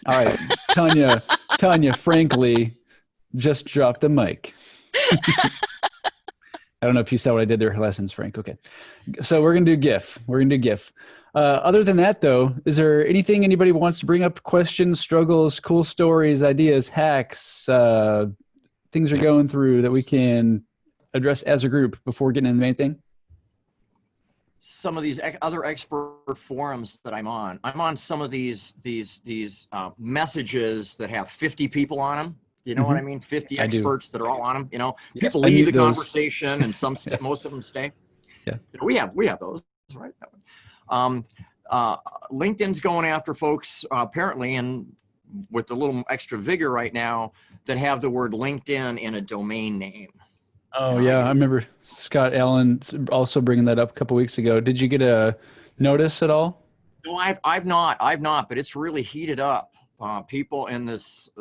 All right, Tanya, frankly, just dropped the mic. I don't know if you saw what I did there. Lessons, Frank. Okay. So we're going to do GIF. Other than that, though, is there anything anybody wants to bring up? Questions, struggles, cool stories, ideas, hacks, things you're going through that we can address as a group before getting into the main thing? Some of these other expert forums that I'm on some of these messages that have 50 people on them. You know what I mean? 50 experts that are all on them. You know, people leave the conversation, and most of them stay. Yeah, we have those, right? LinkedIn's going after folks apparently, and with a little extra vigor right now, that have the word LinkedIn in a domain name. Oh yeah, I remember Scott Allen also bringing that up a couple weeks ago. Did you get a notice at all? No, I've not, but it's really heated up. People in this,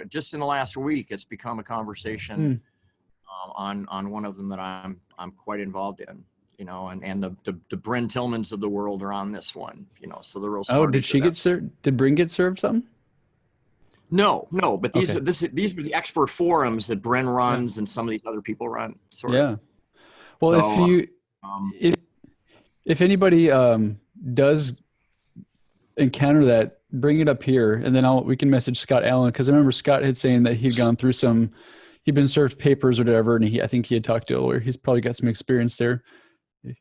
just in the last week, it's become a conversation on one of them that I'm quite involved in. You know, and the Bryn Tillmans of the world are on this one. You know, so they're real smart. Oh, did she get served? Did Bryn get served something? No, but these are the expert forums that Bryn runs and some of these other people run. Yeah. Well, so, if anybody does encounter that, bring it up here, and then we can message Scott Allen, because I remember Scott had saying that he'd gone through he'd been served papers or whatever, and I think he had talked to a lawyer. He's probably got some experience there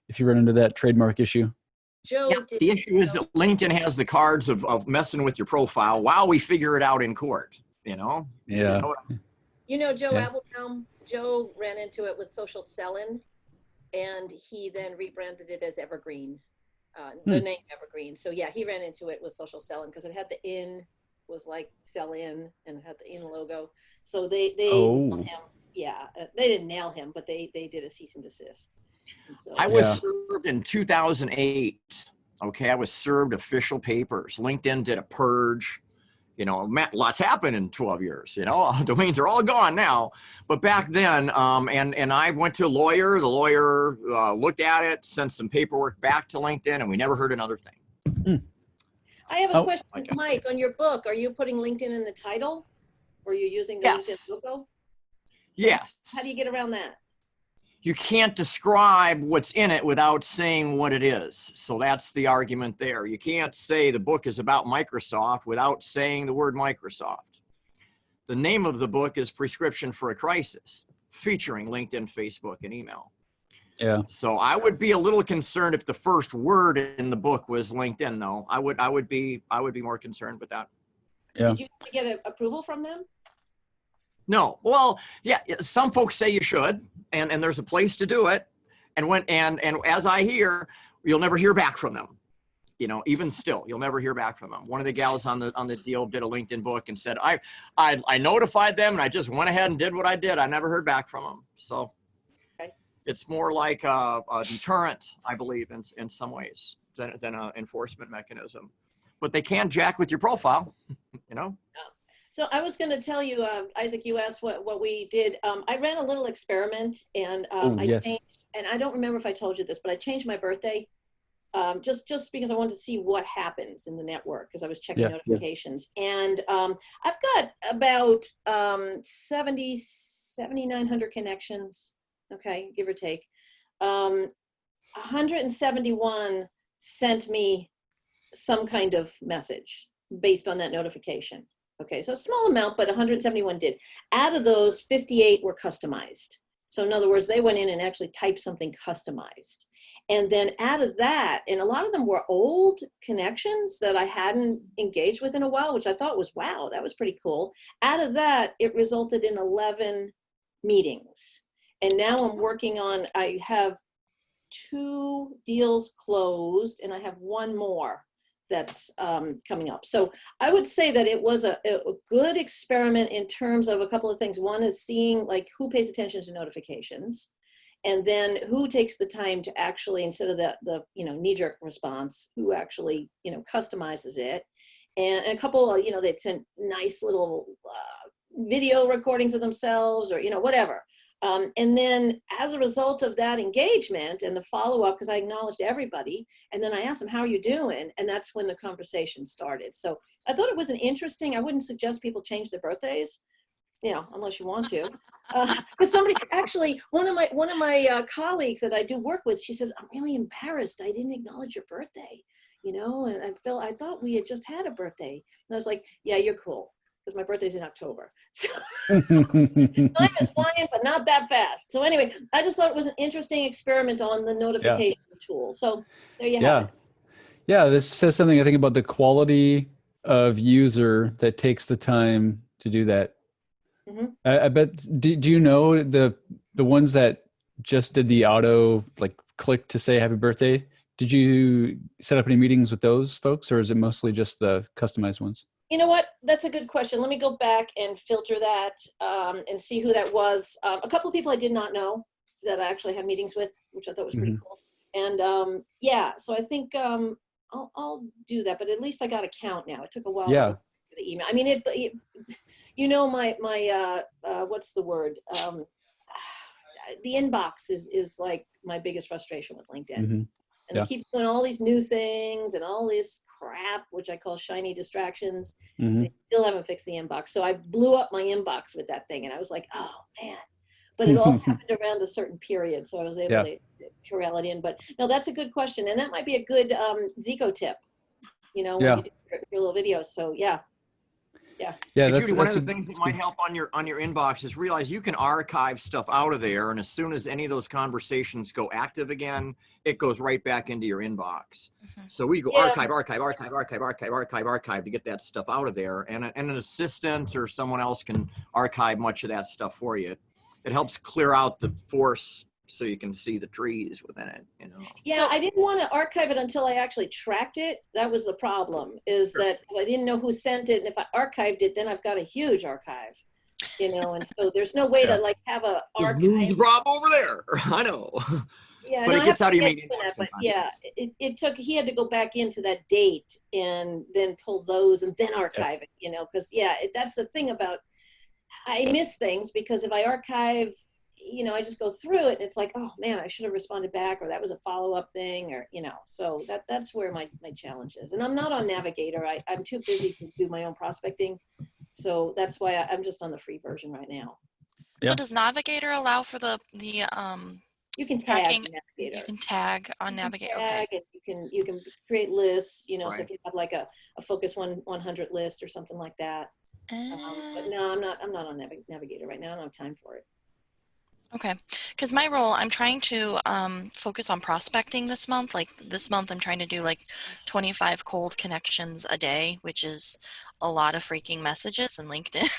if you run into that trademark issue. Joe, the issue is that LinkedIn has the cards of messing with your profile while we figure it out in court, you know? Yeah. Joe Applebaum, Joe ran into it with Social Selling, and he then rebranded it as Evergreen, the name Evergreen. So yeah, he ran into it with Social Selling because it had the in, was like sell in, and it had the in logo. So they nailed him. Yeah, they didn't nail him, but they did a cease and desist. So, I was served in 2008. Okay, I was served official papers. LinkedIn did a purge. You know, lots happened in 12 years. You know, domains are all gone now. But back then, and I went to a lawyer. The lawyer looked at it, sent some paperwork back to LinkedIn, and we never heard another thing. I have a question, Mike. On your book, are you putting LinkedIn in the title, or are you using the LinkedIn logo? Yes. How do you get around that? You can't describe what's in it without saying what it is. So that's the argument there. You can't say the book is about Microsoft without saying the word Microsoft. The name of the book is Prescription for a Crisis, featuring LinkedIn, Facebook, and email. Yeah. So I would be a little concerned if the first word in the book was LinkedIn, though. I would be more concerned with that. Yeah. Did you get approval from them? No. Well, yeah, some folks say you should, and there's a place to do it. And as I hear, you'll never hear back from them. You know, even still, you'll never hear back from them. One of the gals on the deal did a LinkedIn book and said, I notified them and I just went ahead and did what I did. I never heard back from them. So it's more like a deterrent, I believe, in some ways than an enforcement mechanism. But they can jack with your profile, you know? So I was going to tell you, Isaac, you asked what we did. I ran a little experiment, and changed, and I don't remember if I told you this, but I changed my birthday just because I wanted to see what happens in the network, because I was checking notifications. And I've got about 7,900 connections, okay, give or take. 171 sent me some kind of message based on that notification. Okay, so a small amount, but 171 did. Out of those, 58 were customized. So in other words, they went in and actually typed something customized. And then out of that, and a lot of them were old connections that I hadn't engaged with in a while, which I thought was, wow, that was pretty cool. Out of that, it resulted in 11 meetings. And now I'm working on, I have 2 deals closed, and I have 1 more that's coming up. So I would say that it was a good experiment in terms of a couple of things. One is seeing like who pays attention to notifications, and then who takes the time to actually, instead of the knee-jerk response, who actually customizes it. And a couple, they'd sent nice little video recordings of themselves, or whatever. And then as a result of that engagement and the follow-up, because I acknowledged everybody, and then I asked them, how are you doing? And that's when the conversation started. So I thought it was an interesting, I wouldn't suggest people change their birthdays, you know, unless you want to. Because somebody, actually, one of my colleagues that I do work with, she says, I'm really embarrassed. I didn't acknowledge your birthday, you know, and I thought we had just had a birthday. And I was like, yeah, you're cool, because my birthday's in October. So time is flying, but not that fast. So anyway, I just thought it was an interesting experiment on the notification tool. So there you have it. Yeah, this says something, I think, about the quality of user that takes the time to do that. Mm-hmm. I bet, do you know the ones that just did the auto, like, click to say happy birthday? Did you set up any meetings with those folks, or is it mostly just the customized ones? You know what? That's a good question. Let me go back and filter that and see who that was. A couple of people I did not know that I actually had meetings with, which I thought was pretty cool. And yeah, so I think I'll do that, but at least I got a count now. It took a while to go through the email. I mean, it you know, my what's the word? The inbox is like my biggest frustration with LinkedIn. And they keep doing all these new things and all this crap, which I call shiny distractions. They still haven't fixed the inbox. So I blew up my inbox with that thing. And I was like, oh, man. But it all happened around a certain period. So I was able to corral it in. But no, that's a good question. And that might be a good Zico tip, you know, when you do your little videos. So, yeah. Yeah, Judy, one of the things that might help on your inbox is realize you can archive stuff out of there, and as soon as any of those conversations go active again, it goes right back into your inbox. So we go archive to get that stuff out of there, and an assistant or someone else can archive much of that stuff for you. It helps clear out the force so you can see the trees within it, you know. Yeah, I didn't want to archive it until I actually tracked it. That was the problem, is that I didn't know who sent it. And if I archived it, then I've got a huge archive, you know, and so there's no way to like have a archive. Move the problem over there. I know. Yeah, but it gets out of your meeting. But yeah, it took, he had to go back into that date and then pull those and then archive it, you know, because that's the thing about, I miss things because if I archive, you know, I just go through it and it's like, oh man, I should have responded back, or that was a follow-up thing, or, you know, so that's where my challenge is. And I'm not on Navigator. I'm too busy to do my own prospecting. So that's why I'm just on the free version right now. So does Navigator allow for the you can tracking? Tag Navigator. You can tag on Navigator. Tag, okay. And you can create lists, you know, so if you have like a Focus 100 list or something like that. But no, I'm not on Navigator right now. I don't have time for it. Okay, because my role, I'm trying to focus on prospecting this month. Like this month, I'm trying to do like 25 cold connections a day, which is a lot of freaking messages in LinkedIn.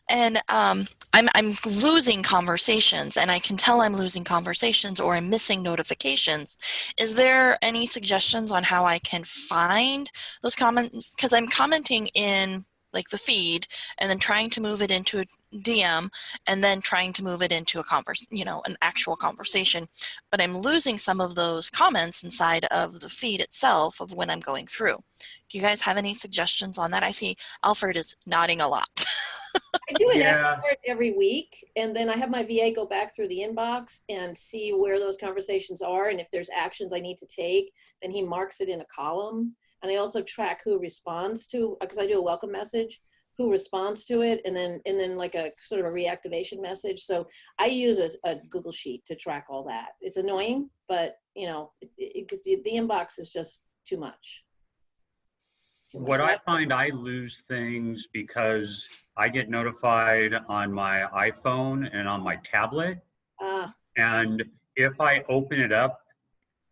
And I'm losing conversations, and I can tell I'm losing conversations or I'm missing notifications. Is there any suggestions on how I can find those comments? Because I'm commenting in like the feed and then trying to move it into a DM and then trying to move it into a an actual conversation, but I'm losing some of those comments inside of the feed itself of when I'm going through. Do you guys have any suggestions on that? I see Alfred is nodding a lot. I do an export every week, and then I have my VA go back through the inbox and see where those conversations are, and if there's actions I need to take, then he marks it in a column. And I also track who responds to, because I do a welcome message, who responds to it, and then like a sort of a reactivation message. So I use a Google Sheet to track all that. It's annoying, but you know, because the inbox is just too much. What I find, I lose things because I get notified on my iPhone and on my tablet. And if I open it up,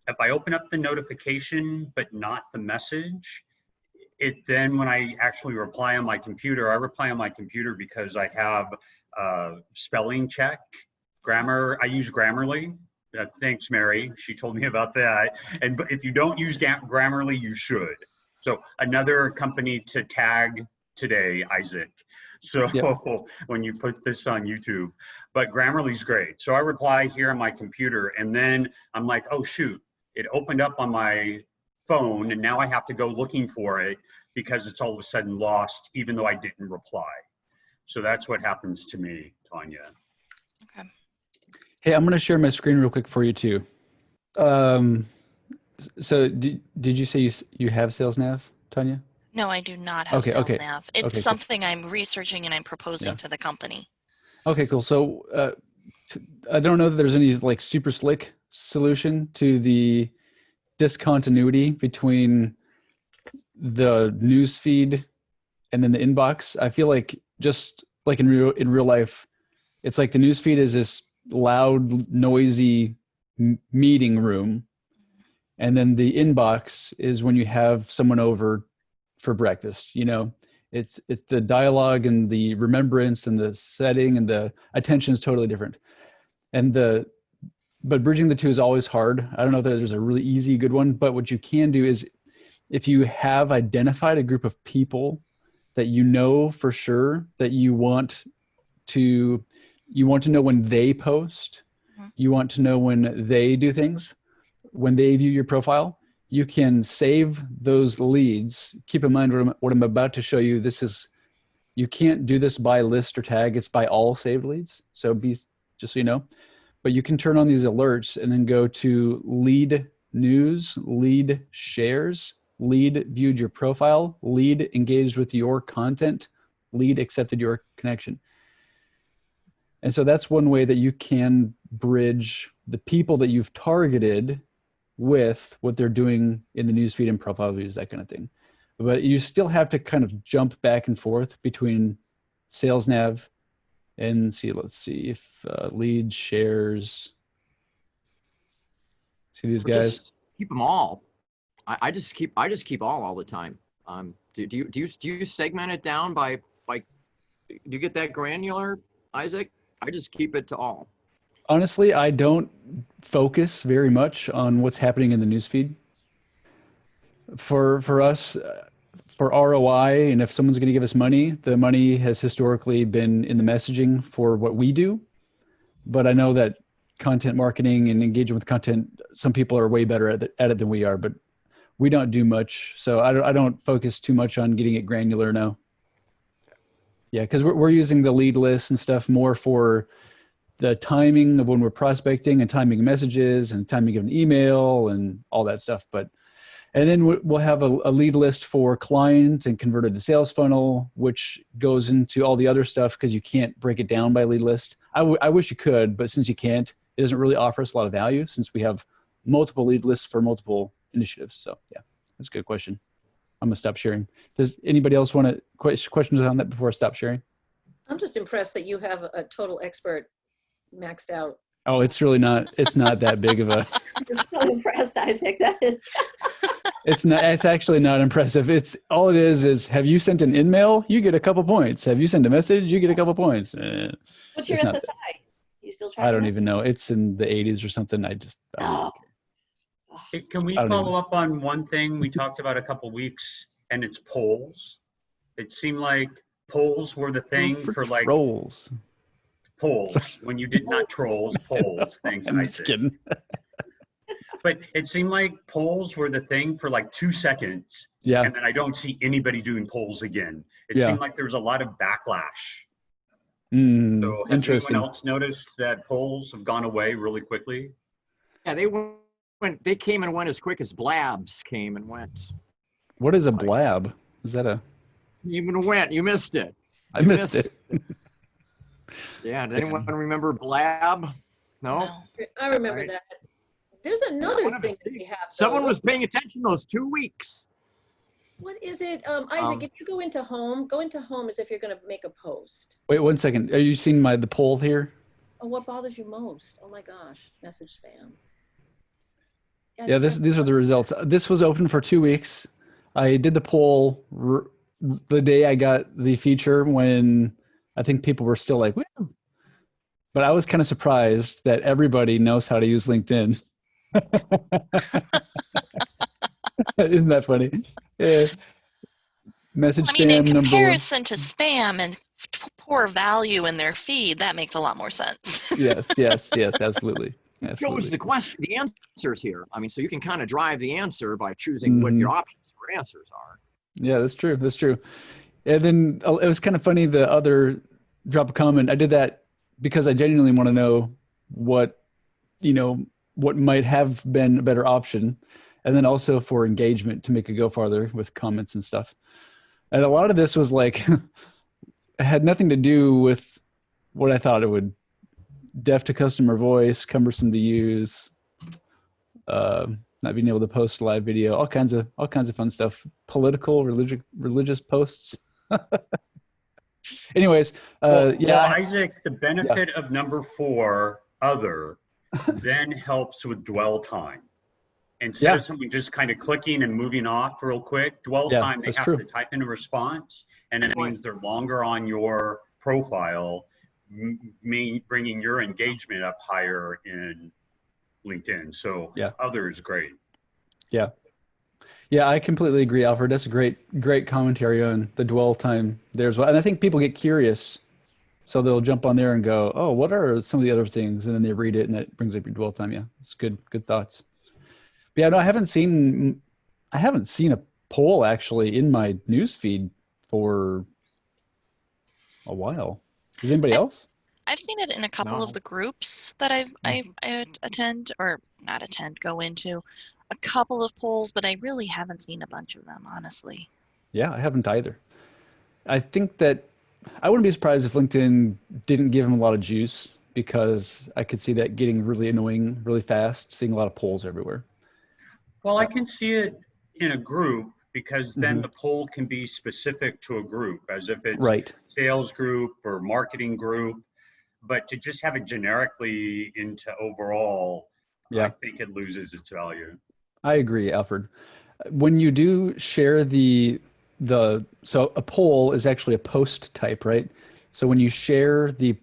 if I open up the notification, but not the message, then when I actually reply on my computer, I reply on my computer because I have spelling check, grammar. I use Grammarly. Thanks, Mary. She told me about that. And if you don't use Grammarly, you should. So another company to tag today, Isaac. So when you put this on YouTube, but Grammarly's great. So I reply here on my computer, and then I'm like, oh shoot, it opened up on my phone, and now I have to go looking for it because it's all of a sudden lost, even though I didn't reply. So that's what happens to me, Tanya. Okay. Hey, I'm going to share my screen real quick for you too. So did you say you have Sales Nav, Tanya? No, I do not have Okay, Sales okay. Nav. It's Okay, cool. something I'm researching and I'm proposing Yeah. to the company. Okay, cool. So I don't know that there's any like super slick solution to the discontinuity between the news feed and then the inbox. I feel like just like in real life, it's like the news feed is this loud, noisy meeting room, and then the inbox is when you have someone over for breakfast. You know, it's the dialogue and the remembrance and the setting and the attention is totally different. And but bridging the two is always hard. I don't know that there's a really easy good one, but what you can do is if you have identified a group of people that you know for sure that you want to know when they post, you want to know when they do things, when they view your profile, you can save those leads. Keep in mind what I'm about to show you. You can't do this by list or tag. It's by all saved leads. So just so you know, but you can turn on these alerts and then go to lead news, lead shares, lead viewed your profile, lead engaged with your content, lead accepted your connection. And so that's one way that you can bridge the people that you've targeted with what they're doing in the newsfeed and profile views, that kind of thing. But you still have to kind of jump back and forth between Sales Nav and let's see if lead shares. See these guys? Just keep them all. I just keep all the time. Do you segment it down by do you get that granular, Isaac? I just keep it to all. Honestly, I don't focus very much on what's happening in the newsfeed. For us, for ROI, and if someone's going to give us money, the money has historically been in the messaging for what we do. But I know that content marketing and engaging with content, some people are way better at it than we are, but we don't do much. So I don't focus too much on getting it granular now. Yeah, because we're using the lead list and stuff more for the timing of when we're prospecting and timing messages and timing of an email and all that stuff. And then we'll have a lead list for client and converted to sales funnel, which goes into all the other stuff because you can't break it down by lead list. I wish you could, but since you can't, it doesn't really offer us a lot of value since we have multiple lead lists for multiple initiatives. So yeah, that's a good question. I'm gonna stop sharing. Does anybody else want to questions on that before I stop sharing? I'm just impressed that you have a total expert maxed out. Oh, it's not that big of a. I'm so impressed, Isaac. That is. It's actually not impressive. All it is have you sent an email? You get a couple points. Have you sent a message? You get a couple points. What's your SSI? You still trying? I don't even know. It's in the 80s or something. I don't know. Hey, can we follow up on one thing we talked about a couple weeks, and it's polls? It seemed like polls were the thing for like trolls. Polls when you did not trolls, polls. Thanks, I'm just kidding. But it seemed like polls were the thing for like 2 seconds. Yeah. And then I don't see anybody doing polls again. It seemed like there was a lot of backlash. So has anyone else noticed that polls have gone away really quickly? Yeah, they came and went as quick as blabs came and went. What is a blab? Is that a? Even went. You missed it. I missed it. Yeah. Does anyone remember blab? No. I remember that. There's another thing that we have. Someone was paying attention those 2 weeks. What is it, Isaac? If you go into home as if you're going to make a post. Wait 1 second. Are you seeing the poll here? Oh, what bothers you most? Oh my gosh, message spam. Yeah, these are the results. This was open for 2 weeks. I did the poll the day I got the feature when I think people were still like, woo. But I was kind of surprised that everybody knows how to use LinkedIn. Isn't that funny? Yeah. Message spam in comparison to spam and poor value in their feed, that makes a lot more sense. yes, absolutely. Shows the question, the answers here. I mean, so you can kind of drive the answer by choosing what your options for answers are. Yeah, that's true. And then it was kind of funny. The other drop a comment. I did that because I genuinely want to know what, what might have been a better option. And then also for engagement to make it go farther with comments and stuff. And a lot of this was like, it had nothing to do with what I thought it would. Deaf to customer voice, cumbersome to use, not being able to post live video, all kinds of fun stuff. Political, religious posts. Anyways, well, yeah. Isaac, the benefit of number 4, other, then helps with dwell time. Instead of someone just kind of clicking and moving off real quick, dwell time, they have to type in a response, and it means they're longer on your profile, bringing your engagement up higher in LinkedIn. So other is great. Yeah, I completely agree, Alfred. That's a great commentary on the dwell time there as well. And I think people get curious, so they'll jump on there and go, "Oh, what are some of the other things?" And then they read it, and that brings up your dwell time. Yeah, it's good thoughts. But yeah, no, I haven't seen a poll actually in my newsfeed for a while. Does anybody else? I've seen it in a couple of the groups that I attend, or not attend, go into. A couple of polls, but I really haven't seen a bunch of them, honestly. Yeah, I haven't either. I think that I wouldn't be surprised if LinkedIn didn't give them a lot of juice, because I could see that getting really annoying really fast, seeing a lot of polls everywhere. Well, I can see it in a group, because then the poll can be specific to a group, as if it's sales group or marketing group. But to just have it generically into overall, I think it loses its value. I agree, Alfred. When you do share so a poll is actually a post type, right? So when you share the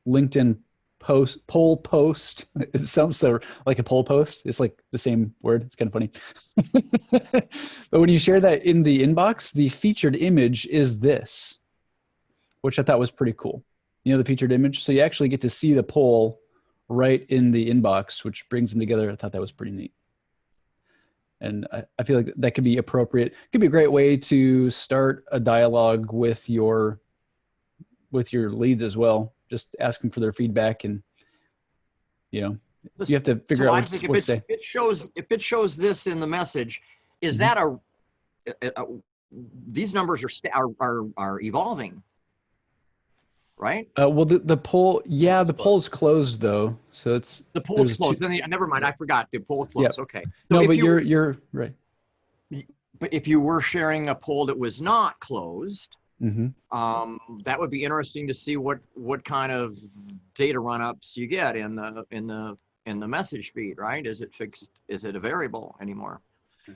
LinkedIn poll post, it sounds so like a poll post. It's like the same word. It's kind of funny. But when you share that in the inbox, the featured image is this, which I thought was pretty cool. The featured image. So you actually get to see the poll right in the inbox, which brings them together. I thought that was pretty neat. And I feel like that could be appropriate. It could be a great way to start a dialogue with your leads as well. Just asking for their feedback, and you have to figure out what to say. If it shows this in the message, is that these numbers are evolving, right? Well, the poll, the poll's closed though, so it's the poll's closed. Never mind, I forgot the poll closed. Okay. So no, but you're right. But if you were sharing a poll that was not closed, that would be interesting to see what kind of data run-ups you get in the message feed, right? Is it fixed? Is it a variable anymore?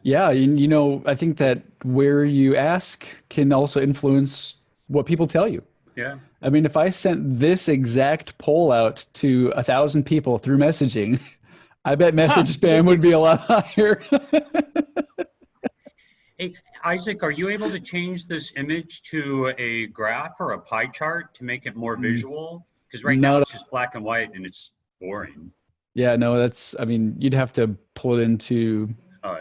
Yeah, I think that where you ask can also influence what people tell you. Yeah. I mean, if I sent this exact poll out to 1,000 people through messaging, I bet message spam would be a lot higher. Hey, Isaac, are you able to change this image to a graph or a pie chart to make it more visual? Because right now it's just black and white and it's boring. Yeah, no, you'd have to pull it into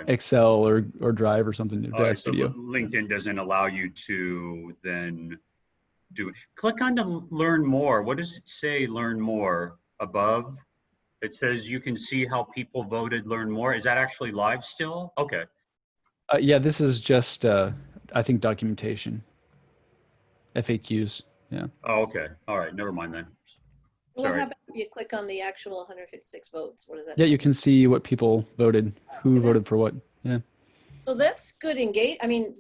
Excel or Drive or something. Studio. LinkedIn doesn't allow you to then do it. Click on to learn more. What does it say, learn more, above? It says you can see how people voted, learn more. Is that actually live still? Okay. Yeah, this is just, I think, documentation. FAQs, yeah. Oh, okay. All right, never mind then. What happens if you click on the actual 156 votes? What is that? Yeah, you can see what people voted, who voted for what, yeah. So that's good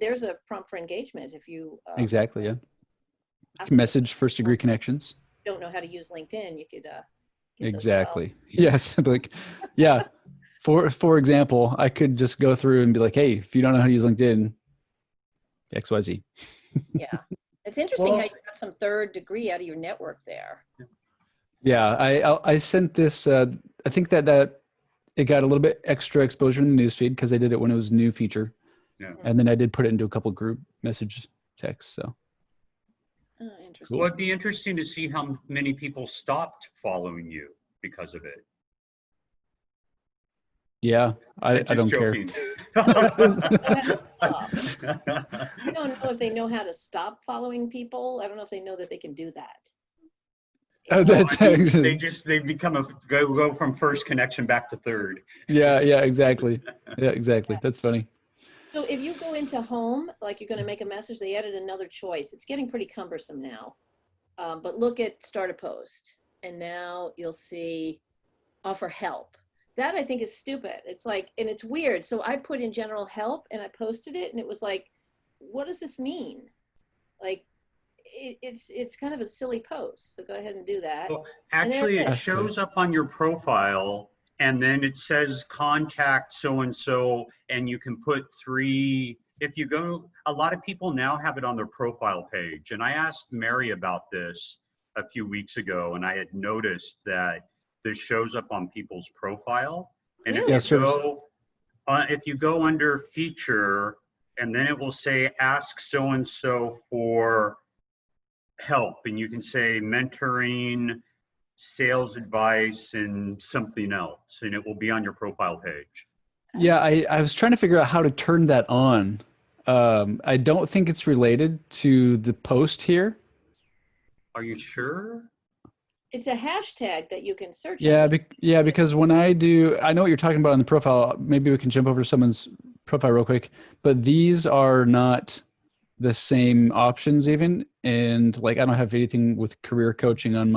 there's a prompt for engagement if you... exactly, yeah. Message first-degree connections. Don't know how to use LinkedIn, you could... exactly, yes. Like, yeah. For example, I could just go through and be like, hey, if you don't know how to use LinkedIn, XYZ. Yeah. It's interesting how you got some third degree out of your network there. Yeah, I sent this, I think that it got a little bit extra exposure in the newsfeed because I did it when it was a new feature. Yeah. And then I did put it into a couple group message texts, so. Oh, interesting. Well, it'd be interesting to see how many people stopped following you because of it. Yeah, I don't care. I don't know if they know how to stop following people. I don't know if they know that they can do that. Oh, that's they become go from first connection back to third. Yeah, exactly. Yeah, exactly. That's funny. So if you go into home, like you're going to make a message, they added another choice. It's getting pretty cumbersome now. But look at start a post, and now you'll see offer help. That I think is stupid. It's like, and it's weird. So I put in general help and I posted it, and it was like, what does this mean? Like, it's kind of a silly post. So go ahead and do that. Well, actually, it shows up on your profile, and then it says contact so-and-so, and you can put 3. If you go, a lot of people now have it on their profile page. And I asked Mary about this a few weeks ago, and I had noticed that this shows up on people's profile. And Really? if you go under feature, and then it will say ask so-and-so for help, and you can say mentoring, sales advice, and something else, and it will be on your profile page. Yeah, I was trying to figure out how to turn that on. I don't think it's related to the post here. Are you sure? It's a hashtag that you can search. Yeah, because when I know what you're talking about on the profile. Maybe we can jump over to someone's profile real quick, but these are not the same options even. And like, I don't have anything with career coaching on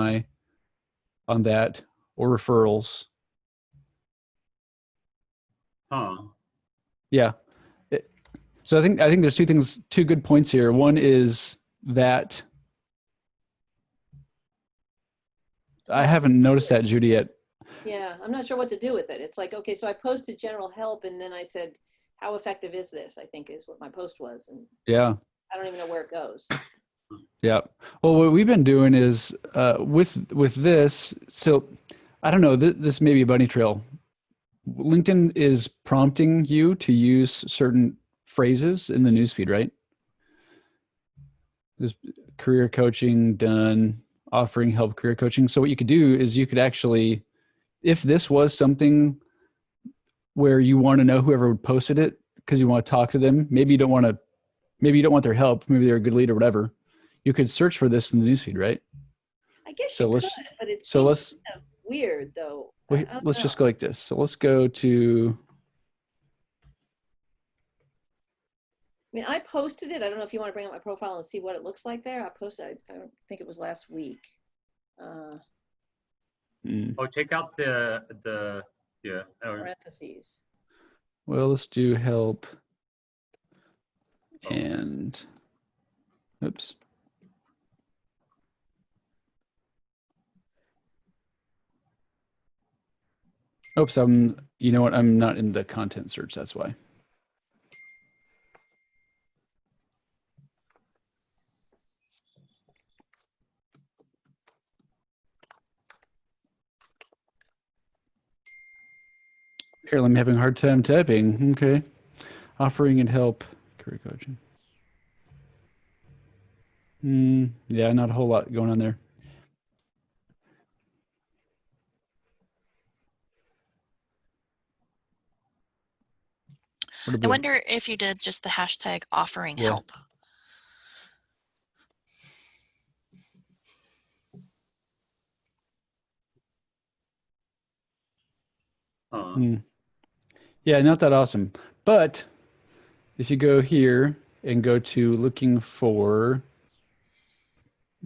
that or referrals. Huh. Yeah. So I think there's two good points here. One is that I haven't noticed that, Judy, yet. Yeah, I'm not sure what to do with it. It's like, okay, so I posted general help, and then I said, how effective is this? I think is what my post was. And yeah, I don't even know where it goes. Yeah. Well, what we've been doing is with this. So I don't know. This may be a bunny trail. LinkedIn is prompting you to use certain phrases in the newsfeed, right? There's career coaching done, offering help career coaching. So what you could do is you could actually, if this was something where you want to know whoever posted it because you want to talk to them, maybe you don't want their help, maybe they're a good lead or whatever, you could search for this in the newsfeed, right? I guess you could, but it seems kind of weird though. Let's just go like this. So let's go to. I mean, I posted it. I don't know if you want to bring up my profile and see what it looks like there. I posted, I don't think it was last week. Oh, take out the parentheses. Well, let's do help. And oops. Oops, you know what? I'm not in the content search, that's why. Here, I'm having a hard time typing. Okay. Offering and help, career coaching. Yeah, not a whole lot going on there. I wonder if you did just the hashtag offering help. Yeah, not that awesome. But if you go here and go to looking for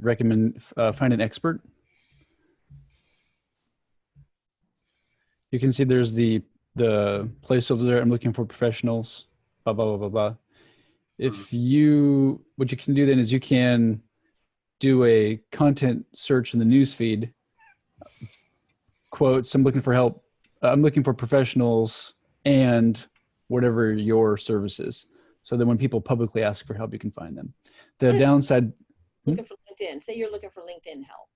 find an expert, you can see there's the placeholder there. I'm looking for professionals, blah, blah, blah, blah, blah. What you can do then is you can do a content search in the newsfeed. Quotes, I'm looking for help. I'm looking for professionals and whatever your service is. So then when people publicly ask for help, you can find them. The downside. Looking for LinkedIn. Say you're looking for LinkedIn help,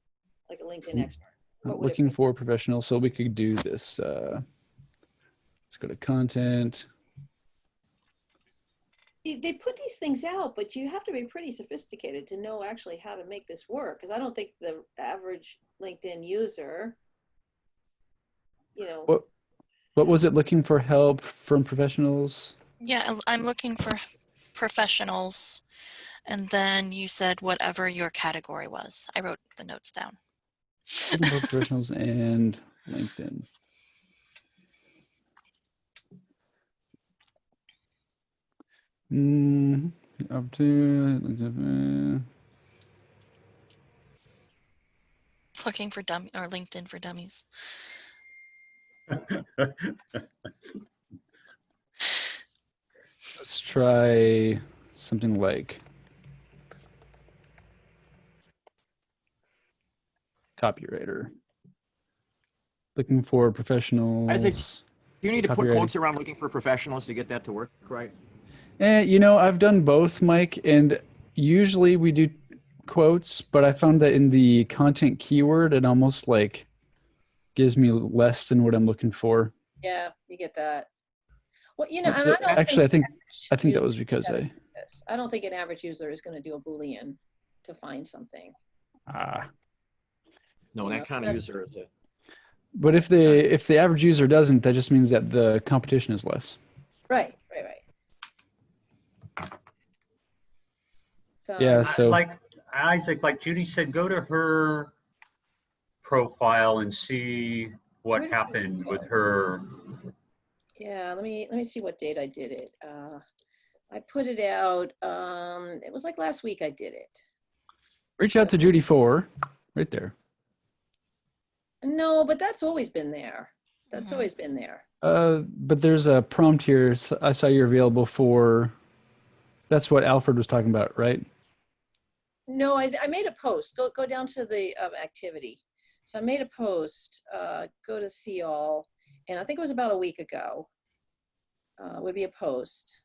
like a LinkedIn expert. Looking for professionals. So we could do this. Let's go to content. They put these things out, but you have to be pretty sophisticated to know actually how to make this work. Because I don't think the average LinkedIn user, What was it? Looking for help from professionals? Yeah, I'm looking for professionals. And then you said whatever your category was. I wrote the notes down. Looking for professionals and LinkedIn. Up to Looking for dummy or LinkedIn for dummies. let's try something like copywriter. Looking for professionals. Isaac, you need to put copywriting. quotes around looking for professionals to get that to work, right? You know, I've done both, Mike, and usually we do quotes, but I found that in the content keyword, it almost like gives me less than what I'm looking for. Yeah, you get that. Well, you know, and So, I don't actually, I think that user was because I don't think an average user is going to do a Boolean to find something. No, You that know, kind of that's- user is it. But if the average user doesn't, that just means that the competition is less. Right. So, Yeah. So Like Isaac, like Judy said, go to her profile and see what Where did happened you with go? her. Yeah, let me see what date I did it. I put it out. It was like last week I did it. reach out to Judy for right there. No, but that's always been there. That's always been there. But there's a prompt here. I saw you're available for. That's what Alfred was talking about, right? No, I made a post. Go down to the activity. So I made a post. Go to see all, and I think it was about a week ago. Would be a post.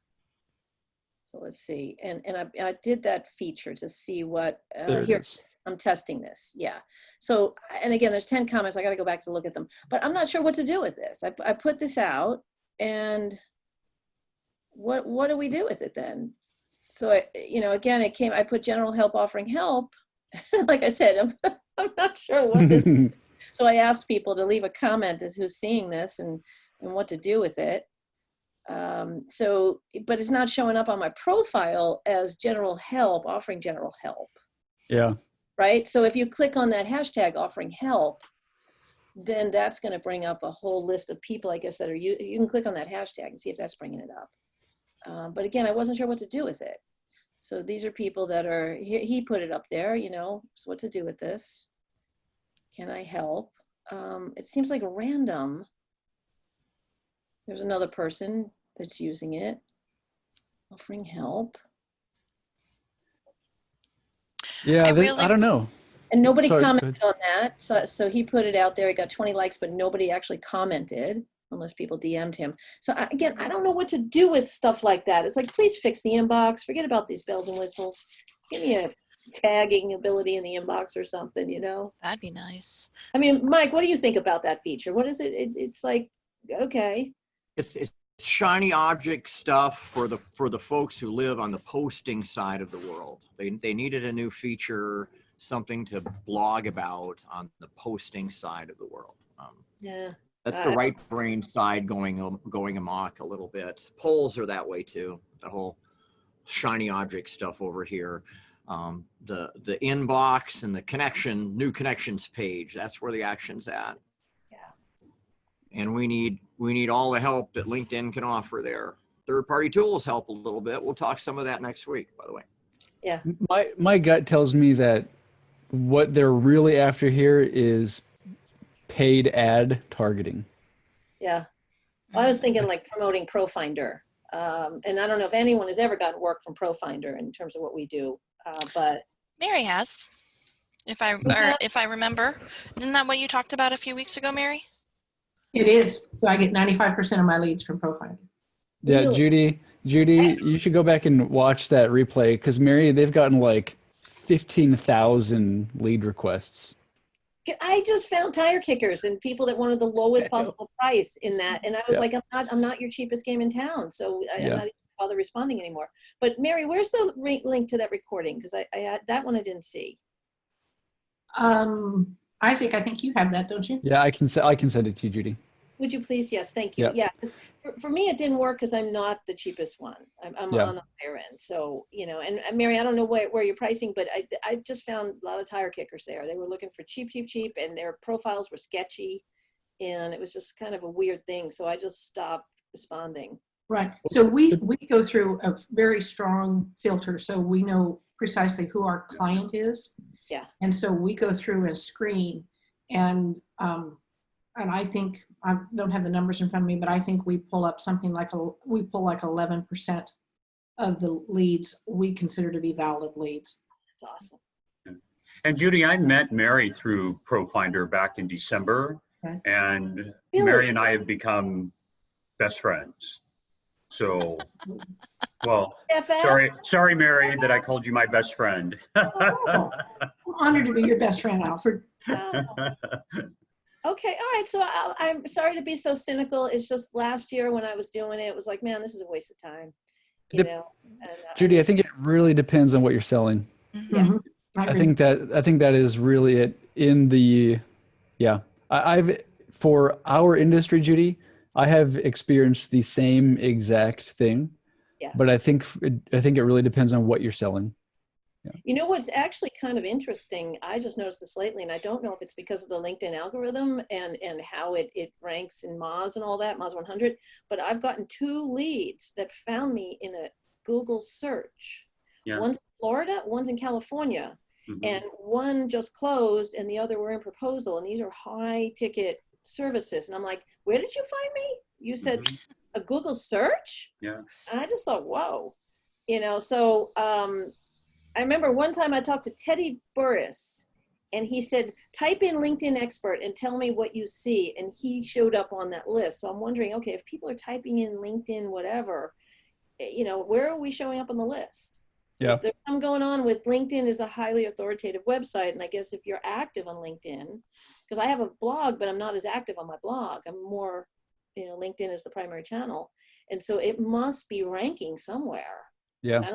So let's see, and I did that feature to see what here. I'm testing this. Yeah. So and again, there's 10 comments. I got to go back to look at them, but I'm not sure what to do with this. I put this out, and what do we do with it then? So again, it came. I put general help offering help. Like I said, I'm not sure what this is. So I asked people to leave a comment as who's seeing this and what to do with it. But it's not showing up on my profile as general help, offering general help. Yeah. Right. So if you click on that hashtag offering help, then that's going to bring up a whole list of people, I guess, that are you can click on that hashtag and see if that's bringing it up. But again, I wasn't sure what to do with it. So these are people that are, he put it up there, so what to do with this? Can I help? It seems like random. There's another person that's using it, offering help. Yeah, I don't know. And nobody commented on that. So he put it out there. He got 20 likes, but nobody actually commented unless people DM'd him. So again, I don't know what to do with stuff like that. It's like, please fix the inbox. Forget about these bells and whistles. Give me a tagging ability in the inbox or something, That'd be nice. I mean, Mike, what do you think about that feature? What is it? It's like, okay. It's shiny object stuff for the folks who live on the posting side of the world. They needed a new feature, something to blog about on the posting side of the world. Yeah. That's the right brain side going amok a little bit. Polls are that way too. The whole shiny object stuff over here. The inbox and the new connections page. That's where the action's at. Yeah. And we need all the help that LinkedIn can offer there. Third-party tools help a little bit. We'll talk some of that next week, by the way. Yeah. My gut tells me that what they're really after here is paid ad targeting. Yeah. I was thinking like promoting ProFinder. And I don't know if anyone has ever gotten work from ProFinder in terms of what we do, but Mary has, if I remember. Isn't that what you talked about a few weeks ago, Mary? It is. So I get 95% of my leads from ProFinder. Yeah, really? Judy, you should go back and watch that replay because Mary, they've gotten like 15,000 lead requests. I just found tire kickers and people that wanted the lowest possible price in that. And I was like, I'm not your cheapest game in town. So I'm not even bother responding anymore. But Mary, where's the link to that recording? Because I that one I didn't see. Isaac, I think you have that, don't you? Yeah, I can send it to you, Judy. Would you please? Yes, thank you. Yeah. Yeah, 'cause for me, it didn't work because I'm not the cheapest one. I'm Yeah. on the higher end. So, and Mary, I don't know where you're pricing, but I just found a lot of tire kickers there. They were looking for cheap, cheap, cheap, and their profiles were sketchy. And it was just kind of a weird thing. So I just stopped responding. Right. So we go through a very strong filter. So we know precisely who our client is. Yeah. And so we go through and screen, and I think, I don't have the numbers in front of me, but I think we pull up something like, we pull like 11% of the leads we consider to be valid leads. That's awesome. And Judy, I met Mary through ProFinder back in December, Okay. and Really? Mary and I have become best friends. So, well, sorry, Mary, that I called you my best friend. Oh, I'm honored to be your best friend, Alfred. Okay, all right. So I'm sorry to be so cynical. It's just last year when I was doing it, it was like, man, this is a waste of time. Judy, I think it really depends on what you're selling. Mm-hmm. I think that is really it in the, yeah. I've, for our industry, Judy, I have experienced the same exact thing. Yeah. But I think it really depends on what you're selling. Yeah. You know what's actually kind of interesting? I just noticed this lately, and I don't know if it's because of the LinkedIn algorithm and how it ranks in Moz and all that, Moz 100, but I've gotten 2 leads that found me in a Google search. Yeah. One's in Florida, one's in California, and one just closed and the other were in proposal, and these are high ticket services. And I'm like, where did you find me? You said a Google search? Yeah. And I just thought, whoa, so I remember one time I talked to Teddy Burris, and he said, type in LinkedIn expert and tell me what you see. And he showed up on that list. So I'm wondering, okay, if people are typing in LinkedIn, whatever, where are we showing up on the list? So yeah. there's something going on with LinkedIn is a highly authoritative website. And I guess if you're active on LinkedIn, because I have a blog, but I'm not as active on my blog. I'm more, LinkedIn is the primary channel. And so it must be ranking somewhere. Yeah. I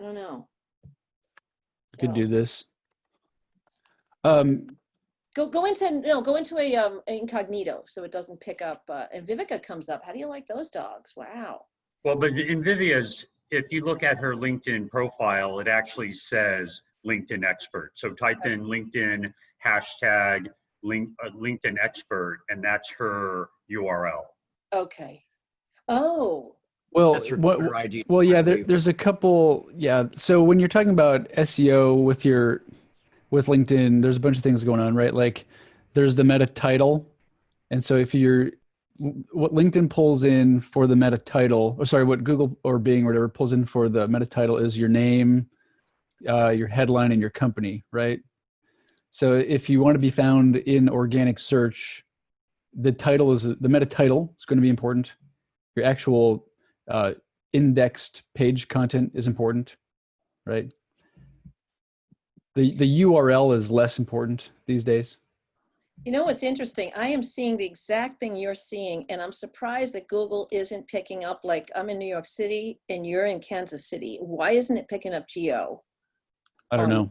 don't know. So. Could do this. Go into a incognito so it doesn't pick up. And Vivica comes up. How do you like those dogs? Wow. Well, but in Vivia's, if you look at her LinkedIn profile, it actually says LinkedIn expert. So type in LinkedIn hashtag LinkedIn expert, and that's her URL. Okay. Oh. Well, that's her ID. Well, yeah, there's a couple. Yeah. So when you're talking about SEO with LinkedIn, there's a bunch of things going on, right? Like there's the meta title. And so what LinkedIn pulls in for the meta title, what Google or Bing or whatever pulls in for the meta title is your name, your headline, and your company, right? So if you want to be found in organic search, the meta title is going to be important. Your actual indexed page content is important, right? The URL is less important these days. You know what's interesting? I am seeing the exact thing you're seeing, and I'm surprised that Google isn't picking up, like I'm in New York City and you're in Kansas City. Why isn't it picking up geo? I don't know.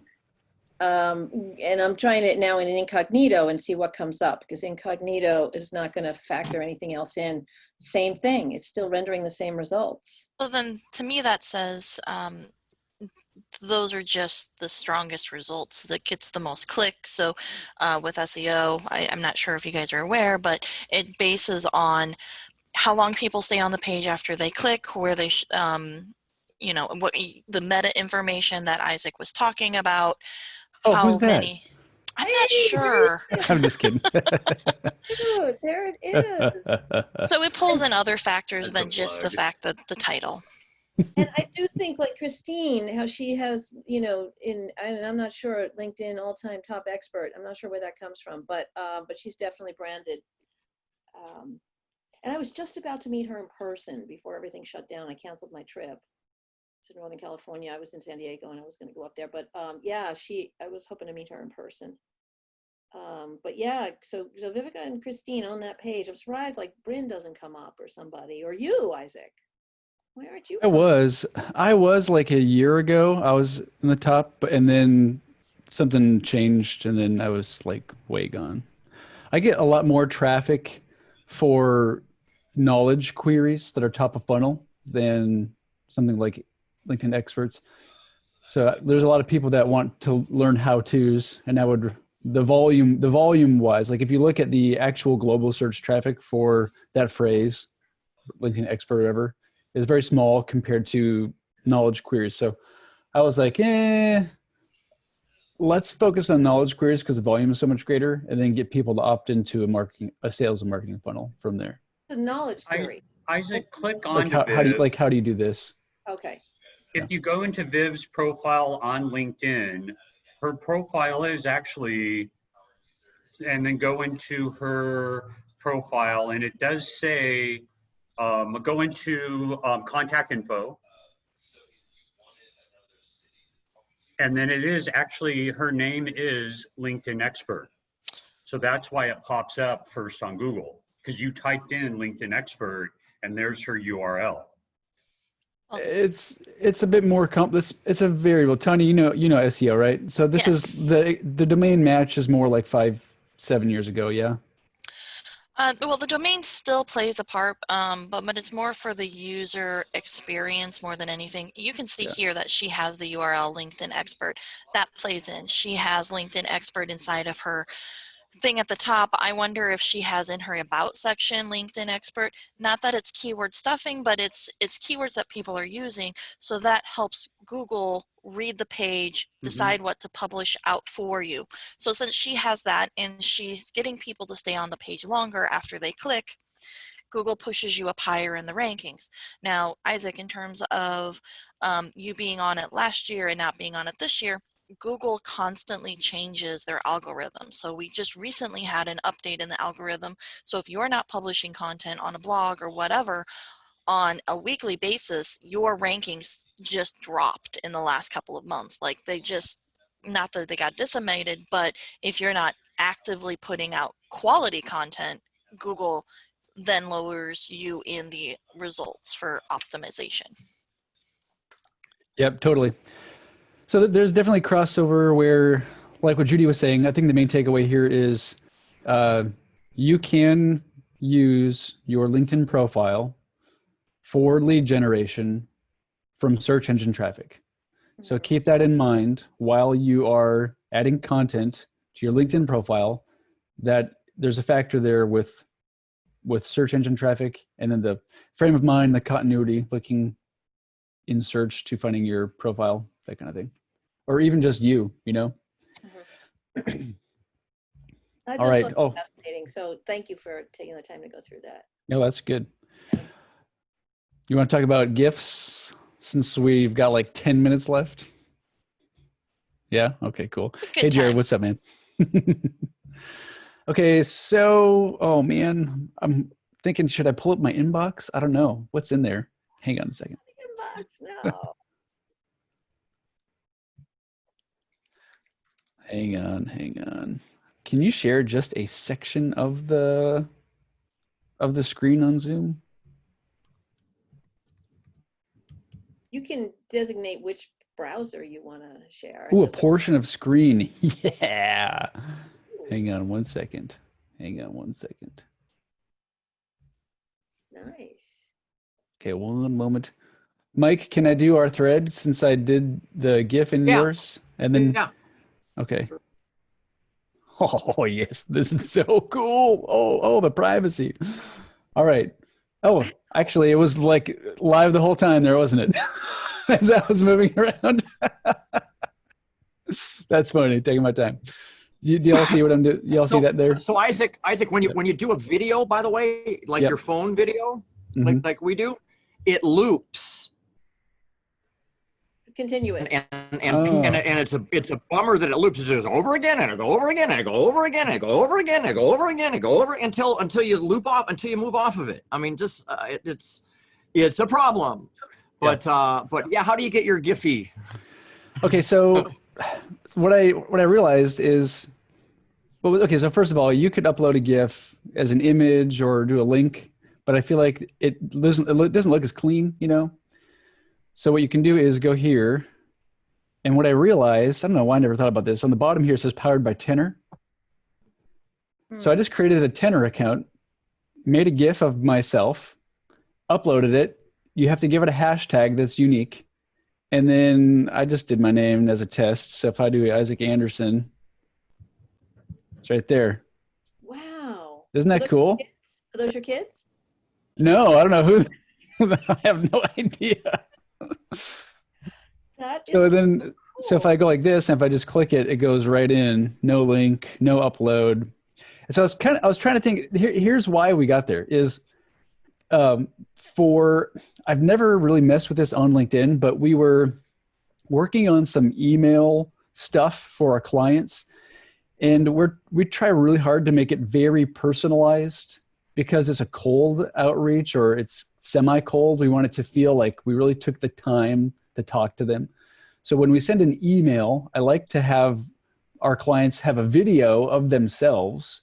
And I'm trying it now in an incognito and see what comes up, because incognito is not going to factor anything else in. Same thing. It's still rendering the same results. Well, then to me that says those are just the strongest results that gets the most clicks. So with SEO, I'm not sure if you guys are aware, but it bases on how long people stay on the page after they click, where they, what the meta information that Isaac was talking about. Oh, who's that? I'm not sure. I'm just kidding. Dude, there it is. So it pulls in other factors than just the fact that the title. And I do think, like Christine, how she has, and I'm not sure, LinkedIn all-time top expert. I'm not sure where that comes from, but she's definitely branded. And I was just about to meet her in person before everything shut down. I canceled my trip to Northern California. I was in San Diego and I was going to go up there, but I was hoping to meet her in person. But yeah, so Vivica and Christine on that page. I'm surprised like Bryn doesn't come up, or somebody, or you, Isaac. Why aren't you? I was like a year ago. I was in the top, and then something changed, and then I was like way gone. I get a lot more traffic for knowledge queries that are top of funnel than something like LinkedIn experts. So there's a lot of people that want to learn how-tos, and that would the volume wise, like if you look at the actual global search traffic for that phrase, LinkedIn expert or whatever, is very small compared to knowledge queries. So I was like, let's focus on knowledge queries because the volume is so much greater, and then get people to opt into a sales and marketing funnel from there. The knowledge query. Isaac, click on Like how do you do this? Okay. If you go into Viv's profile on LinkedIn, her profile is actually, and then go into her profile, and it does say, go into contact info. And then it is actually, her name is LinkedIn expert. So that's why it pops up first on Google, because you typed in LinkedIn expert and there's her URL. It's a bit more it's a variable. Tony, you know SEO, right? So this is the domain match is more like 5-7 years ago, yeah. Well, the domain still plays a part, but it's more for the user experience more than anything. You can see here that she has the URL LinkedIn expert. That plays in. She has LinkedIn expert inside of her thing at the top. I wonder if she has in her about section LinkedIn expert. Not that it's keyword stuffing, but it's keywords that people are using. So that helps Google read the page, decide what to publish out for you. So since she has that and she's getting people to stay on the page longer after they click, Google pushes you up higher in the rankings. Now, Isaac, in terms of you being on it last year and not being on it this year, Google constantly changes their algorithm. So we just recently had an update in the algorithm. So if you're not publishing content on a blog or whatever on a weekly basis, your rankings just dropped in the last couple of months. Like they just, not that they got decimated, but if you're not actively putting out quality content, Google then lowers you in the results for optimization. Yep, totally. So there's definitely crossover where, like what Judy was saying, I think the main takeaway here is you can use your LinkedIn profile for lead generation from search engine traffic. So keep that in mind while you are adding content to your LinkedIn profile, that there's a factor there with search engine traffic, and then the frame of mind, the continuity, looking in search to finding your profile, that kind of thing. Or even just you know? All right. Fascinating. So thank you for taking the time to go through that. No, that's good. You want to talk about Gifs since we've got like 10 minutes left? Yeah? Okay, cool. Hey, Jared, what's up, man? Okay, so, oh man, I'm thinking, should I pull up my inbox? I don't know. What's in there? Hang on a second. Inbox, no. Hang on. Can you share just a section of the screen on Zoom? You can designate which browser you want to share. Ooh, a portion of screen. Yeah. Hang on one second. Nice. Okay, one moment. Mike, can I do our thread since I did the GIF in yours? And then, okay. Sure. Oh, yes, this is so cool. Oh, the privacy. All right. Oh, actually, it was like live the whole time there, wasn't it? As I was moving around. That's funny, taking my time. Do y'all see what I'm doing? Y'all see that there? So Isaac, when you do a video, by the way, like your phone video, like we do, it loops. Continuous. And it's a bummer that it loops. It goes over again and it go over again and it go over again and it go over again and it go over again and go over until you loop off, until you move off of it. I mean, just it's a problem. But yeah, how do you get your Giphy? Okay, so what I realized is, well, okay, so first of all, you could upload a GIF as an image or do a link, but I feel like it doesn't look as clean, you know? So what you can do is go here, and what I realized, I don't know why I never thought about this, on the bottom here it says powered by Tenor. So I just created a Tenor account, made a GIF of myself, uploaded it. You have to give it a hashtag that's unique. And then I just did my name as a test. So if I do Isaac Anderson, it's right there. Wow. Isn't that cool? Are those your kids? No, I don't know who. I have no idea. That is So then, cool. so if I go like this, and if I just click it, it goes right in. No link, no upload. And so I was trying to think. Here's why we got there. Is I've never really messed with this on LinkedIn, but we were working on some email stuff for our clients, and we try really hard to make it very personalized because it's a cold outreach or it's semi-cold. We want it to feel like we really took the time to talk to them. So when we send an email, I like to have our clients have a video of themselves.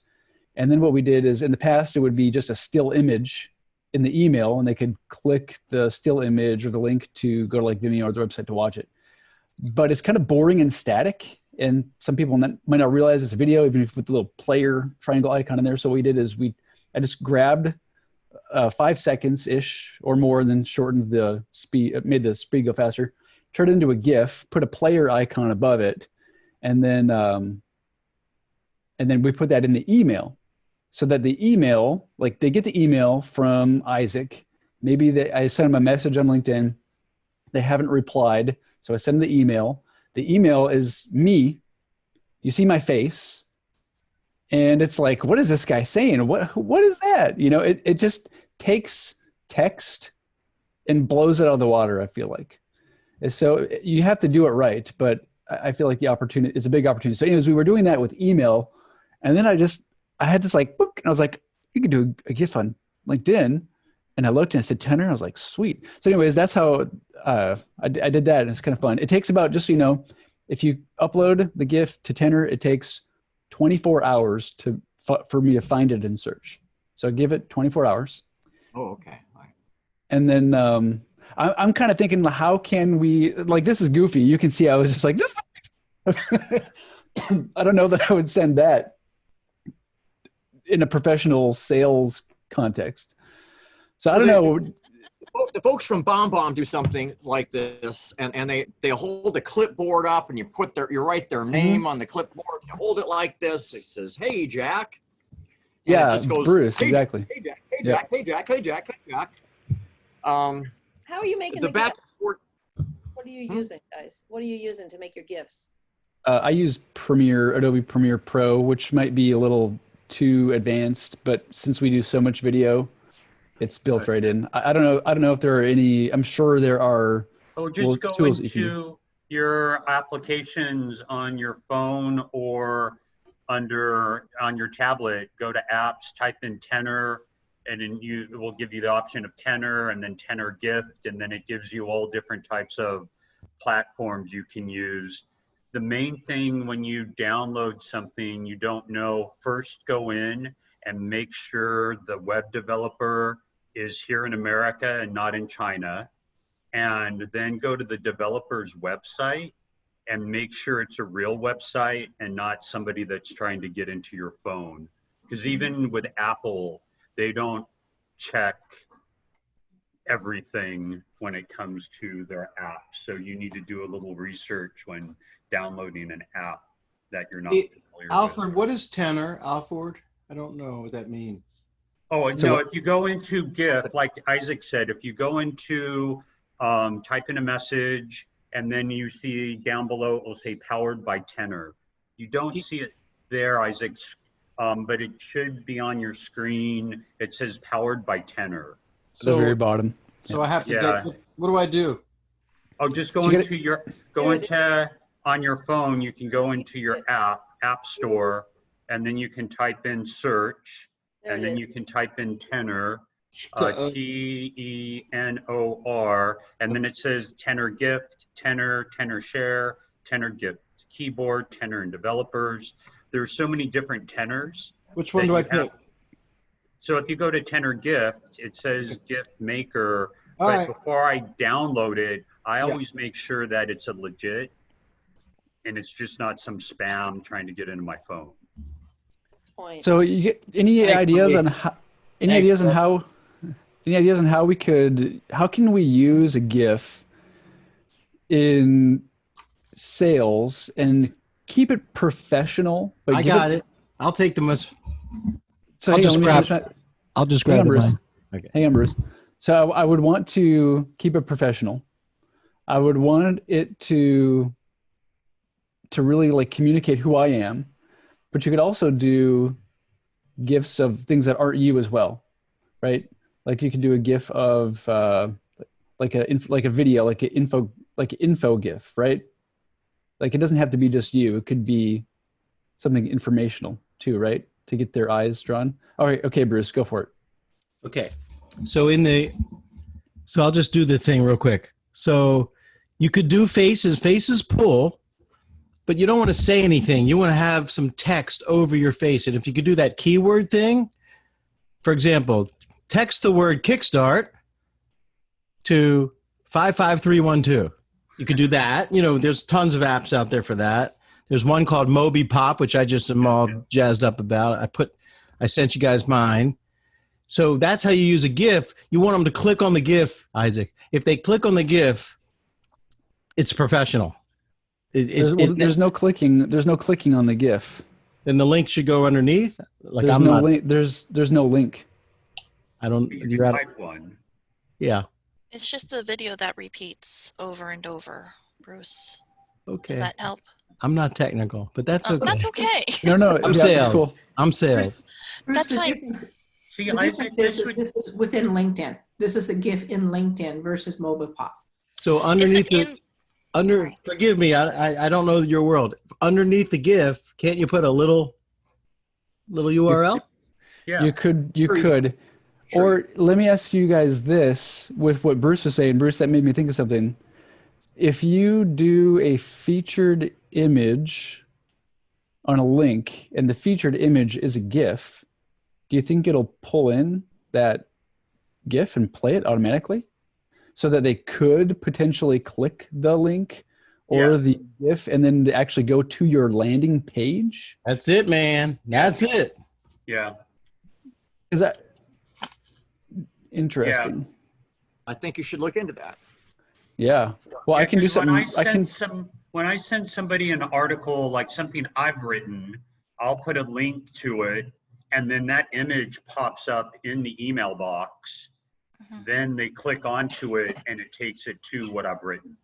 And then what we did is, in the past, it would be just a still image in the email, and they could click the still image or the link to go to like Vimeo or the website to watch it. But it's kind of boring and static, and some people might not realize it's a video, even if with the little player triangle icon in there. So what we did is I just grabbed 5 seconds ish or more, and then shortened the speed, made the speed go faster, turned it into a GIF, put a player icon above it, and then we put that in the email, so that the email, like they get the email from Isaac. Maybe I sent them a message on LinkedIn. They haven't replied, so I send them the email. The email is me. You see my face. And it's like, what is this guy saying? What is that? You know, it just takes text and blows it out of the water, I feel like. And so you have to do it right, but I feel like the opportunity is a big opportunity. So anyways, we were doing that with email, and then I had this like book, and I was like, you can do a GIF on LinkedIn. And I looked and it said Tenor. I was like, sweet. So anyways, that's how I did that, and it's kind of fun. It takes about, just so you know, if you upload the GIF to Tenor, it takes 24 hours for me to find it in search. So give it 24 hours. Oh, okay. All right. And then I'm kind of thinking, how can we, like, this is goofy. You can see I was just like, this. I don't know that I would send that in a professional sales context. So I don't know. The folks from BombBomb do something like this, and they hold the clipboard up, and you write their name on the clipboard. You hold it like this. It says, "Hey, Jack." And yeah, it just goes, Bruce, hey, exactly. Hey, Jack. Hey, Jack. Hey, Jack. Hey, Jack. Hey, Jack. How are you making the back and forth? What are you using, guys? What are you using to make your GIFs? I use Adobe Premiere Pro, which might be a little too advanced, but since we do so much video, it's built right in. I don't know if there are any. I'm sure there are. Oh, just go tools into your applications on your phone or on your tablet. Go to apps, type in Tenor, and then it will give you the option of Tenor and then Tenor Gift, and then it gives you all different types of platforms you can use. The main thing when you download something you don't know, first go in and make sure the web developer is here in America and not in China. And then go to the developer's website and make sure it's a real website and not somebody that's trying to get into your phone. Because even with Apple, they don't check everything when it comes to their app. So you need to do a little research when downloading an app that you're not familiar Alfred, with. what is Tenor, Alfred? I don't know what that means. Oh, no, if you go into GIF, like Isaac said, if you go into type in a message, and then you see down below, it will say powered by Tenor. You don't see it there, Isaac, but it should be on your screen. It says powered by Tenor. At the very bottom. So I have to what do I do? Oh, just go into on your phone, you can go into your app store, and then you can type in search, and then you can type in Tenor, Tenor, and then it says Tenor Gift, Tenor Share, Tenor Gift Keyboard, Tenor and Developers. There's so many different tenors. Which one do I pick? So if you go to Tenor Gift, it says Gift Maker, All but right. before I download it, I always make sure that it's a legit and it's just not some spam trying to get into my phone. point. So you get any ideas on how? Any ideas on how? Any ideas on how we could? How can we use a GIF in sales and keep it professional? But I got it. I'll take the most. So I'll hang just on, grab. I'll just grab the Bruce. mic. Okay. Hang on, Bruce. So I would want to keep it professional. I would want it to really like communicate who I am, but you could also do GIFs of things that aren't you as well, right? Like you could do a GIF of like a video, like an info GIF, right? Like it doesn't have to be just you. It could be something informational too, right? To get their eyes drawn. All right, okay, Bruce, go for it. Okay. So I'll just do the thing real quick. So you could do faces pull, but you don't want to say anything. You want to have some text over your face. And if you could do that keyword thing, for example, text the word kickstart to 55312. You could do that. You know, there's tons of apps out there for that. There's one called Moby Pop, which I just am all jazzed up about. I sent you guys mine. So that's how you use a GIF. You want them to click on the GIF, Isaac. If they click on the GIF, it's professional. There's no clicking. There's no clicking on the GIF. Then the link should go underneath. Like there's no link. There's no link. I don't. You type one. Yeah. It's just a video that repeats over and over, Bruce. Okay. Does that help? I'm not technical, but that's okay. That's okay. No. I'm sales. Cool. I'm sales. That's fine. See, this is within LinkedIn. This is the GIF in LinkedIn versus Mobile Pop. So underneath forgive me, I don't know your world. Underneath the GIF, can't you put a little URL? Yeah. You could. Sure. Or let me ask you guys this with what Bruce was saying. Bruce, that made me think of something. If you do a featured image on a link and the featured image is a GIF, do you think it'll pull in that GIF and play it automatically so that they could potentially click the link or the GIF and then actually go to your landing page? That's it, man. That's it. Yeah. Is that interesting? Yeah. I think you should look into that. Yeah. Well, I can do something. When I send somebody an article, like something I've written, I'll put a link to it, and then that image pops up in the email box. Mm-hmm. Then they click onto it, and it takes it to what I've written.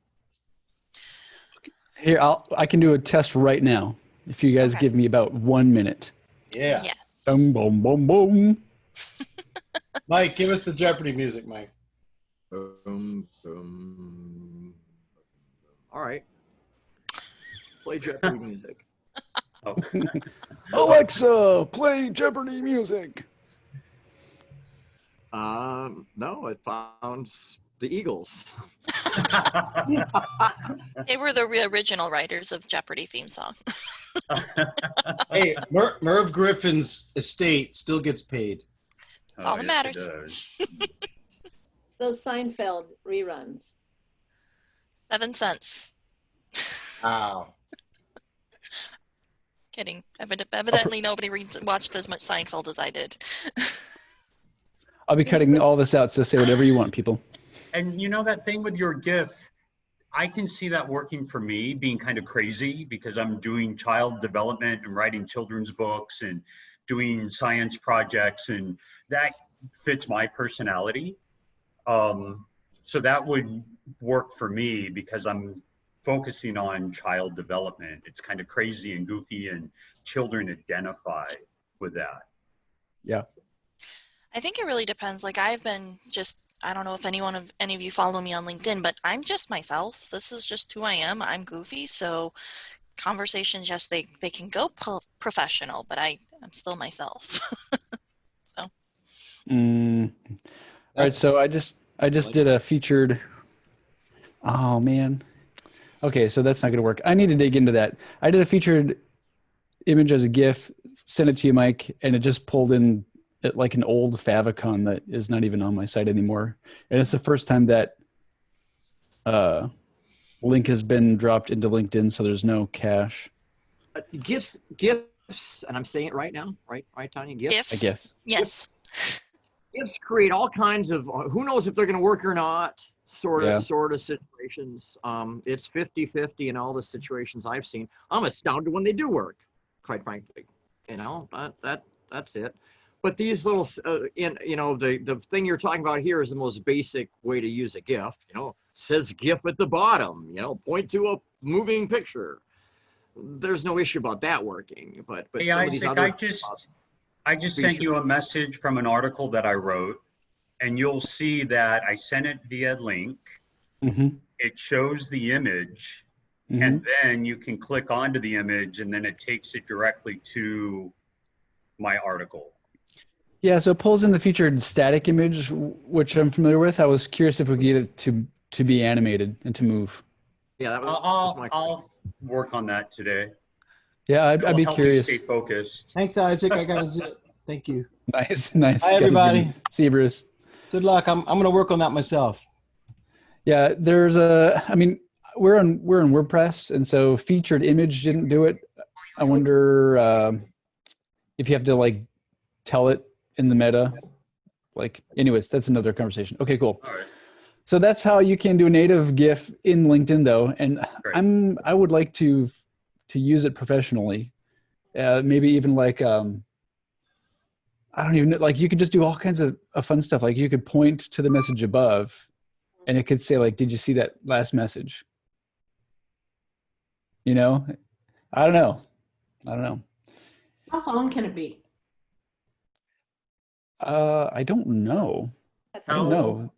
Here, I can do a test right now. If you guys give me about 1 minute. Yeah. Yes. Boom, boom, boom, boom. Mike, give us the Jeopardy music, Mike. Boom, boom. All right. Play Jeopardy music. Oh. Alexa, play Jeopardy music. No, it found the Eagles. They were the original writers of Jeopardy theme song. Hey, Merv Griffin's estate still gets paid. That's all that matters. Those Seinfeld reruns. 7 cents. Wow. Kidding. Evidently nobody watched as much Seinfeld as I did. I'll be cutting all this out, so say whatever you want, people. And you know that thing with your GIF, I can see that working for me, being kind of crazy because I'm doing child development and writing children's books and doing science projects, and that fits my personality. So that would work for me because I'm focusing on child development. It's kind of crazy and goofy, and children identify with that. Yeah. I think it really depends. Like I don't know if any of you follow me on LinkedIn, but I'm just myself. This is just who I am. I'm goofy. So conversations, yes, they can go professional, but I'm still myself. So. All right. So I just did a featured, oh man. Okay. So that's not going to work. I need to dig into that. I did a featured image as a GIF, sent it to you, Mike, and it just pulled in like an old favicon that is not even on my site anymore. And it's the first time that link has been dropped into LinkedIn, so there's no cache. Gifs GIFs, and I'm saying it right now, right, Tanya? GIFs. I guess. Yes. GIFs create all kinds of, who knows if they're going to work or not, sort of situations. It's 50-50 in all the situations I've seen. I'm astounded when they do work, quite frankly. You know, that's it. But these little, the thing you're talking about here is the most basic way to use a GIF. You know, says GIF at the bottom. You know, point to a moving picture. There's no issue about that working. But Hey, some of these other. I just sent you a message from an article that I wrote, and you'll see that I sent it via link. It shows the image, and then you can click onto the image, and then it takes it directly to my article. Yeah, so it pulls in the featured static image, which I'm familiar with. I was curious if we could get it to be animated and to move. Yeah, that was my I'll work on that today. Yeah, I'd be curious. Stay focused. Thanks, Isaac. I got it. Thank you. Nice. Hi, everybody. See you, Bruce. Good luck. I'm going to work on that myself. Yeah, there's we're in WordPress, and so featured image didn't do it. I wonder if you have to like tell it in the meta. Like, anyways, that's another conversation. Okay, cool. All right. So that's how you can do a native GIF in LinkedIn, though, and Great. I would like to use it professionally. Maybe even like I don't even know, like you could just do all kinds of fun stuff. Like you could point to the message above, and it could say like, "Did you see that last message?" You know, I don't know. How long can it be? I don't know. That's I don't know.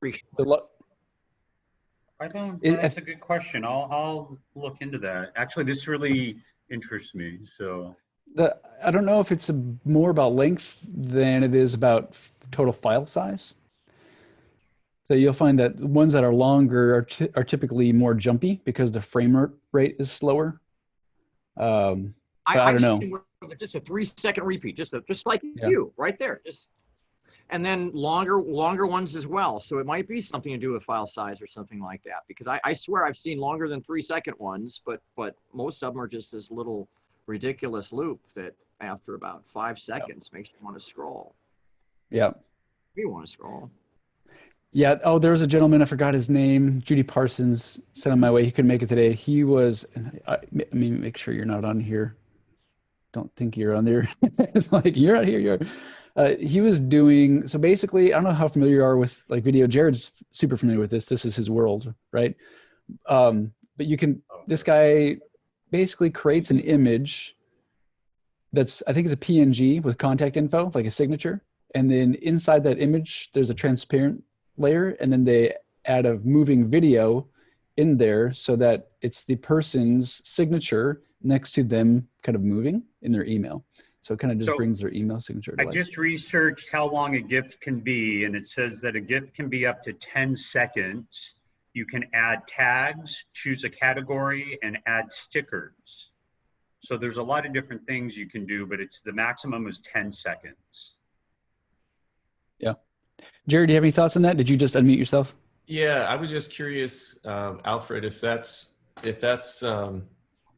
That's a good question. I'll look into that. Actually, this really interests me. So I don't know if it's more about length than it is about total file size. So you'll find that ones that are longer are typically more jumpy because the frame rate is slower. I don't know. Just a 3-second repeat, just like you right there. And then longer ones as well. So it might be something to do with file size or something like that. Because I swear I've seen longer than 3-second ones, but most of them are just this little ridiculous loop that after about 5 seconds makes you want to scroll. Yeah. You want to scroll. Yeah. Oh, there was a gentleman, I forgot his name, Judy Parsons, sent him my way. He couldn't make it today. He was, I mean, make sure you're not on here. Don't think you're on there. It's like, you're out here, he was doing, so basically, I don't know how familiar you are with like video. Jared's super familiar with this. This is his world, right? But this guy basically creates an image that's, I think it's a PNG with contact info, like a signature. And then inside that image, there's a transparent layer. And then they add a moving video in there so that it's the person's signature next to them kind of moving in their email. So it kind of just brings their email signature to life. I just researched how long a GIF can be, and it says that a GIF can be up to 10 seconds. You can add tags, choose a category, and add stickers. So there's a lot of different things you can do, but the maximum is 10 seconds. Yeah. Jared, do you have any thoughts on that? Did you just unmute yourself? Yeah, I was just curious, Alfred, if that's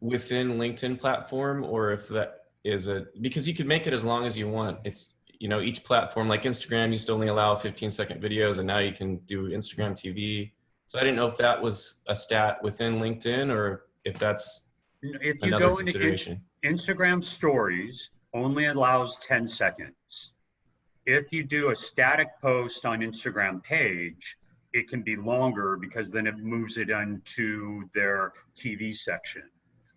within LinkedIn platform, or if that is because you could make it as long as you want. It's, each platform, like Instagram used to only allow 15-second videos, and now you can do Instagram TV. So I didn't know if that was a stat within LinkedIn, or if that's another consideration. Instagram stories only allows 10 seconds. If you do a static post on Instagram page, it can be longer because then it moves it onto their TV section.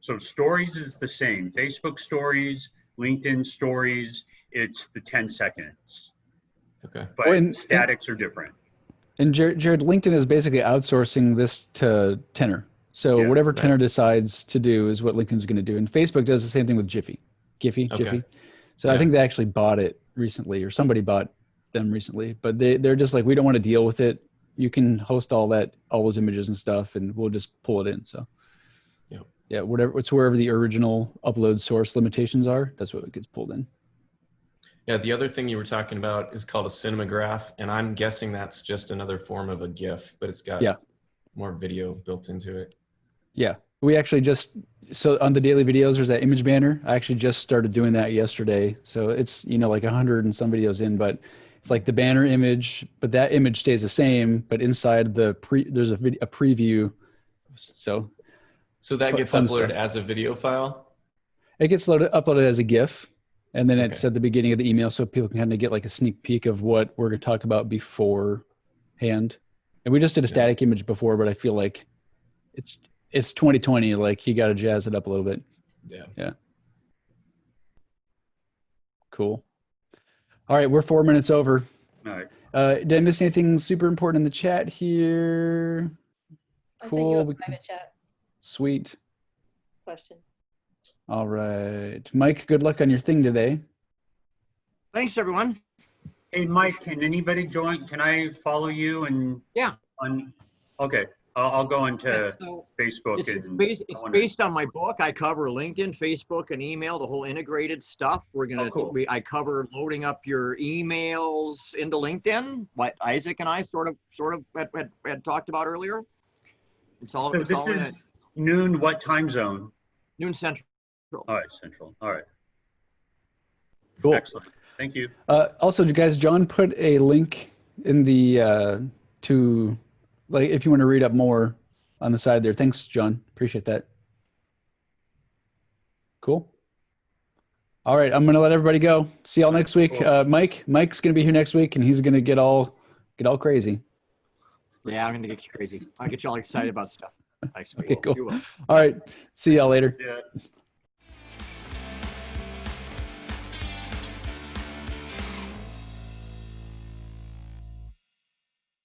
So stories is the same. Facebook stories, LinkedIn stories, it's the 10 seconds. Okay. But statics are different. And Jared, LinkedIn is basically outsourcing this to Tenor. So whatever Tenor decides to do is what LinkedIn's going to do. And Facebook does the same thing with Giphy. So I think they actually bought it recently, or somebody bought them recently. But they're just like, we don't want to deal with it. You can host all those images and stuff, and we'll just pull it in. So yeah, wherever the original upload source limitations are, that's what gets pulled in. Yeah, the other thing you were talking about is called a cinematograph, and I'm guessing that's just another form of a GIF, but it's got more video built into it. Yeah, We actually just, so on the daily videos, there's that image banner. I actually just started doing that yesterday. So it's, like 100 and some videos in, but it's like the banner image, but that image stays the same, but inside there's a preview. So that gets uploaded as a video file? It gets uploaded as a GIF. And then it's at the beginning of the email, so people can kind of get like a sneak peek of what we're going to talk about beforehand. And we just did a static image before, but I feel like it's 2020. Like you got to jazz it up a little bit. Yeah. Cool. All right, we're 4 minutes over. All right. Did I miss anything super important in the chat here? I sent you a private chat. Sweet. Question. All right, Mike. Good luck on your thing today. Thanks, everyone. Hey, Mike, can anybody join? Can I follow you? And yeah. Okay, I'll go into Facebook. It's based on my book. I cover LinkedIn, Facebook, and email, the whole integrated stuff. I cover loading up your emails into LinkedIn, what Isaac and I sort of had talked about earlier. It's all. So this is noon. What time zone? Noon Central. All right, Central. All right. Cool. Excellent. Thank you. Also, guys, John put a link in the to, like, if you want to read up more on the side there. Thanks, John. Appreciate that. Cool. All right, I'm gonna let everybody go. See y'all next week. Cool. Mike's gonna be here next week, and he's gonna get all crazy. Yeah, I'm gonna get crazy. I'll get y'all excited about stuff next week. Okay, cool. All right, see y'all later. Yeah.